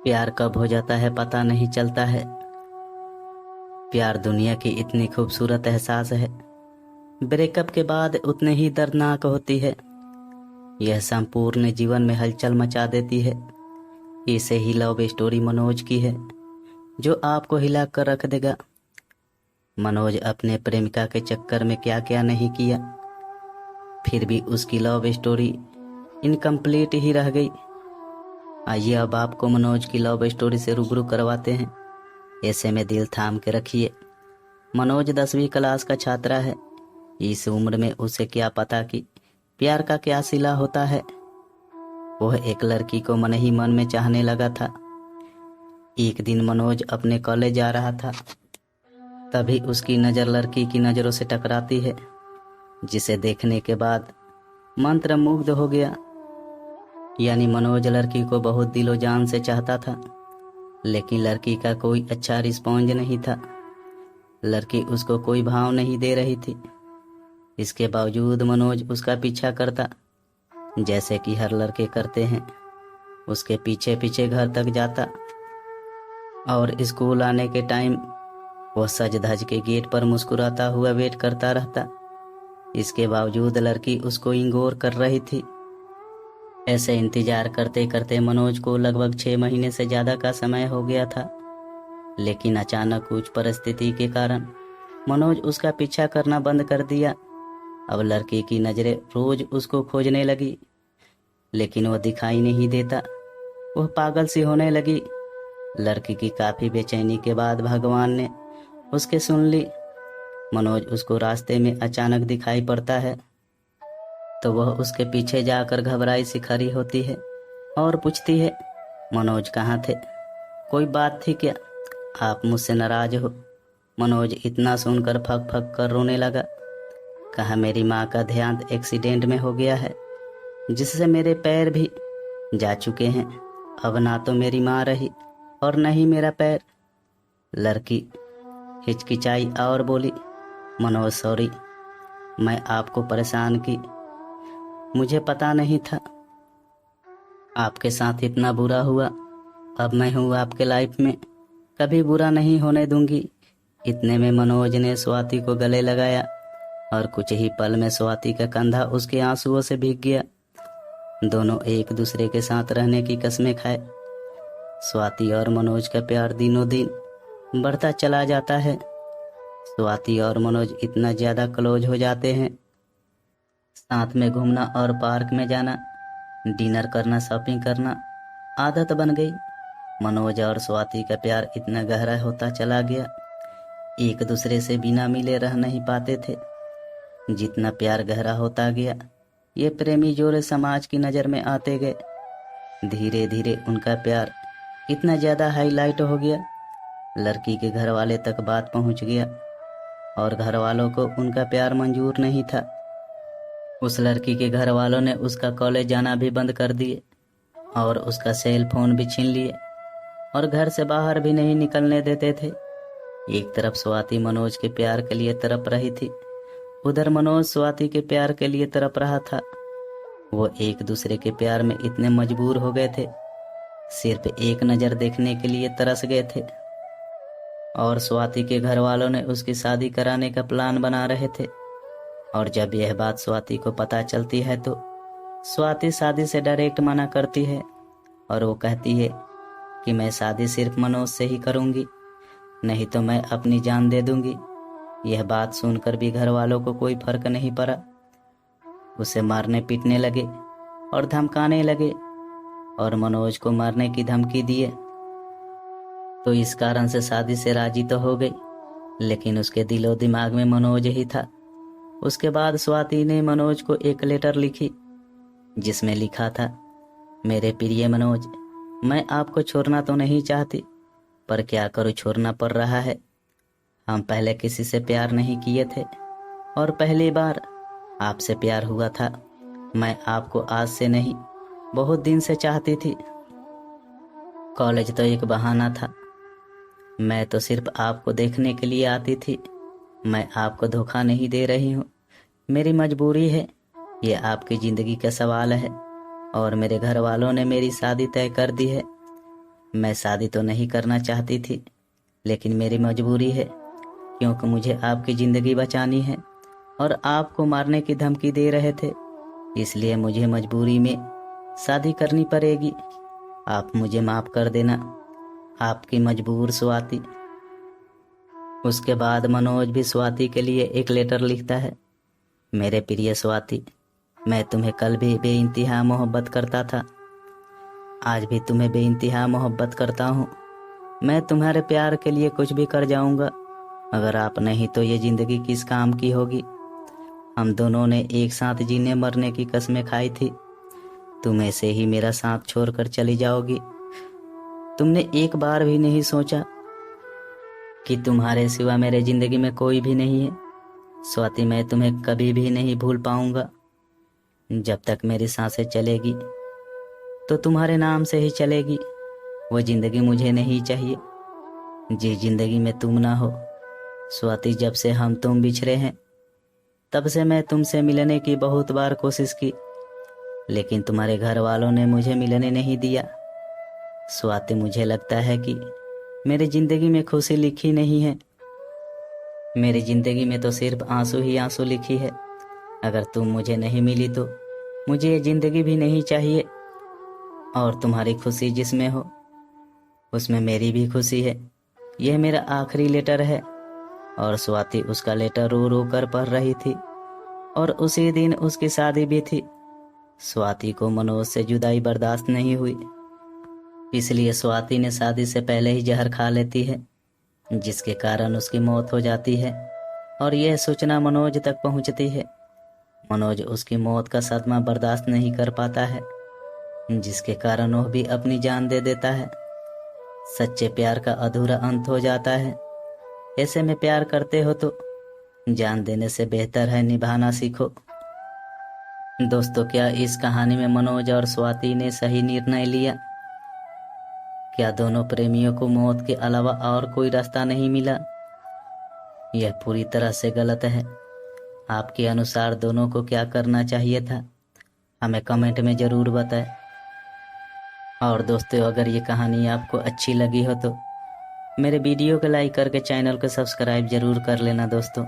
प्यार कब हो जाता है पता नहीं चलता है। प्यार दुनिया की इतनी खूबसूरत एहसास है, ब्रेकअप के बाद उतने ही दर्दनाक होती है। यह संपूर्ण जीवन में हलचल मचा देती है। इसे ही लव स्टोरी मनोज की है, जो आपको हिला कर रख देगा। मनोज अपने प्रेमिका के चक्कर में क्या क्या नहीं किया, फिर भी उसकी लव स्टोरी इनकम्प्लीट ही रह गई। आइए अब आपको मनोज की लव स्टोरी से रूबरू करवाते हैं। ऐसे में दिल थाम के रखिए। मनोज 10वीं क्लास का छात्रा है। इस उम्र में उसे क्या पता कि प्यार का क्या सिला होता है। वह एक लड़की को मन ही मन में चाहने लगा था। एक दिन मनोज अपने कॉलेज जा रहा था, तभी उसकी नज़र लड़की की नज़रों से टकराती है, जिसे देखने के बाद मंत्रमुग्ध हो गया। यानी मनोज लड़की को बहुत दिलो जान से चाहता था, लेकिन लड़की का कोई अच्छा रिस्पॉन्स नहीं था। लड़की उसको कोई भाव नहीं दे रही थी। इसके बावजूद मनोज उसका पीछा करता, जैसे कि हर लड़के करते हैं। उसके पीछे पीछे घर तक जाता और स्कूल आने के टाइम वह सज धज के गेट पर मुस्कुराता हुआ वेट करता रहता। इसके बावजूद लड़की उसको इग्नोर कर रही थी। ऐसे इंतजार करते करते मनोज को लगभग 6 महीने से ज़्यादा का समय हो गया था। लेकिन अचानक कुछ परिस्थिति के कारण मनोज उसका पीछा करना बंद कर दिया। अब लड़की की नज़रें रोज उसको खोजने लगी, लेकिन वह दिखाई नहीं देता। वह पागल सी होने लगी। लड़की की काफ़ी बेचैनी के बाद भगवान ने उसके सुन ली। मनोज उसको रास्ते में अचानक दिखाई पड़ता है, तो वह उसके पीछे जाकर घबराई सी खड़ी होती है और पूछती है, मनोज कहाँ थे? कोई बात थी क्या? आप मुझसे नाराज हो? मनोज इतना सुनकर फक फक कर रोने लगा। कहा, मेरी माँ का देहांत एक्सीडेंट में हो गया है, जिससे मेरे पैर भी जा चुके हैं। अब ना तो मेरी माँ रही और न ही मेरा पैर। लड़की हिचकिचाई और बोली, मनोज सॉरी, मैं आपको परेशान की। मुझे पता नहीं था आपके साथ इतना बुरा हुआ। अब मैं हूँ आपके लाइफ में, कभी बुरा नहीं होने दूंगी। इतने में मनोज ने स्वाति को गले लगाया और कुछ ही पल में स्वाति का कंधा उसके आंसुओं से भीग गया। दोनों एक दूसरे के साथ रहने की कस्में खाए। स्वाति और मनोज का प्यार दिनों दिन बढ़ता चला जाता है। स्वाति और मनोज इतना ज़्यादा क्लोज हो जाते हैं, साथ में घूमना और पार्क में जाना, डिनर करना, शॉपिंग करना आदत बन गई। मनोज और स्वाति का प्यार इतना गहरा होता चला गया, एक दूसरे से बिना मिले रह नहीं पाते थे। जितना प्यार गहरा होता गया, ये प्रेमी जोड़े समाज की नज़र में आते गए। धीरे धीरे उनका प्यार इतना ज़्यादा हाईलाइट हो गया, लड़की के घर वाले तक बात पहुंच गया और घर वालों को उनका प्यार मंजूर नहीं था। उस लड़की के घर वालों ने उसका कॉलेज जाना भी बंद कर दिए और उसका सेल फोन भी छीन लिए और घर से बाहर भी नहीं निकलने देते थे। एक तरफ स्वाति मनोज के प्यार के लिए तड़प रही थी, उधर मनोज स्वाति के प्यार के लिए तड़प रहा था। वो एक दूसरे के प्यार में इतने मजबूर हो गए थे, सिर्फ एक नज़र देखने के लिए तरस गए थे। और स्वाति के घर वालों ने उसकी शादी कराने का प्लान बना रहे थे। और जब यह बात स्वाति को पता चलती है तो स्वाति शादी से डायरेक्ट मना करती है और वो कहती है कि मैं शादी सिर्फ मनोज से ही करूँगी, नहीं तो मैं अपनी जान दे दूंगी। यह बात सुनकर भी घर वालों को कोई फर्क नहीं पड़ा। उसे मारने पीटने लगे और धमकाने लगे और मनोज को मारने की धमकी दिए। तो इस कारण से शादी से राजी तो हो गई, लेकिन उसके दिलो दिमाग में मनोज ही था। उसके बाद स्वाति ने मनोज को एक लेटर लिखी, जिसमें लिखा था, मेरे प्रिय मनोज, मैं आपको छोड़ना तो नहीं चाहती, पर क्या करूँ, छोड़ना पड़ रहा है। हम पहले किसी से प्यार नहीं किए थे और पहली बार आपसे प्यार हुआ था। मैं आपको आज से नहीं, बहुत दिन से चाहती थी। कॉलेज तो एक बहाना था, मैं तो सिर्फ आपको देखने के लिए आती थी। मैं आपको धोखा नहीं दे रही हूँ, मेरी मजबूरी है। ये आपकी ज़िंदगी का सवाल है और मेरे घर वालों ने मेरी शादी तय कर दी है। मैं शादी तो नहीं करना चाहती थी, लेकिन मेरी मजबूरी है, क्योंकि मुझे आपकी ज़िंदगी बचानी है और आपको मारने की धमकी दे रहे थे, इसलिए मुझे मजबूरी में शादी करनी पड़ेगी। आप मुझे माफ़ कर देना। आपकी मजबूर स्वाति। उसके बाद मनोज भी स्वाति के लिए एक लेटर लिखता है। मेरे प्रिय स्वाति, मैं तुम्हें कल भी बेइंतहा मोहब्बत करता था, आज भी तुम्हें बेइंतहा मोहब्बत करता हूँ। मैं तुम्हारे प्यार के लिए कुछ भी कर जाऊँगा। अगर आप नहीं तो ये ज़िंदगी किस काम की होगी। हम दोनों ने एक साथ जीने मरने की कसमें खाई थी। तुम ऐसे ही मेरा साथ छोड़कर चली जाओगी। तुमने एक बार भी नहीं सोचा कि तुम्हारे सिवा मेरे ज़िंदगी में कोई भी नहीं है। स्वाति, मैं तुम्हें कभी भी नहीं भूल पाऊंगा। जब तक मेरी सांसें चलेगी तो तुम्हारे नाम से ही चलेगी। वो ज़िंदगी मुझे नहीं चाहिए जिस ज़िंदगी में तुम ना हो। स्वाति, जब से हम तुम बिछड़े हैं तब से मैं तुमसे मिलने की बहुत बार कोशिश की, लेकिन तुम्हारे घर वालों ने मुझे मिलने नहीं दिया। स्वाति, मुझे लगता है कि मेरी ज़िंदगी में खुशी लिखी नहीं है। मेरी ज़िंदगी में तो सिर्फ आंसू ही आंसू लिखी है। अगर तुम मुझे नहीं मिली तो मुझे ये ज़िंदगी भी नहीं चाहिए। और तुम्हारी खुशी जिसमें हो उसमें मेरी भी खुशी है। यह मेरा आखिरी लेटर है। और स्वाति उसका लेटर रो रो कर पढ़ रही थी और उसी दिन उसकी शादी भी थी। स्वाति को मनोज से जुदाई बर्दाश्त नहीं हुई, इसलिए स्वाति ने शादी से पहले ही जहर खा लेती है, जिसके कारण उसकी मौत हो जाती है। और यह सूचना मनोज तक पहुंचती है। मनोज उसकी मौत का सदमा बर्दाश्त नहीं कर पाता है, जिसके कारण वह भी अपनी जान दे देता है। सच्चे प्यार का अधूरा अंत हो जाता है। ऐसे में प्यार करते हो तो जान देने से बेहतर है निभाना सीखो। दोस्तों, क्या इस कहानी में मनोज और स्वाति ने सही निर्णय लिया? क्या दोनों प्रेमियों को मौत के अलावा और कोई रास्ता नहीं मिला? यह पूरी तरह से गलत है। आपके अनुसार दोनों को क्या करना चाहिए था? हमें कमेंट में ज़रूर बताएं। और दोस्तों, अगर ये कहानी आपको अच्छी लगी हो तो मेरे वीडियो को लाइक करके चैनल को सब्सक्राइब ज़रूर कर लेना दोस्तों।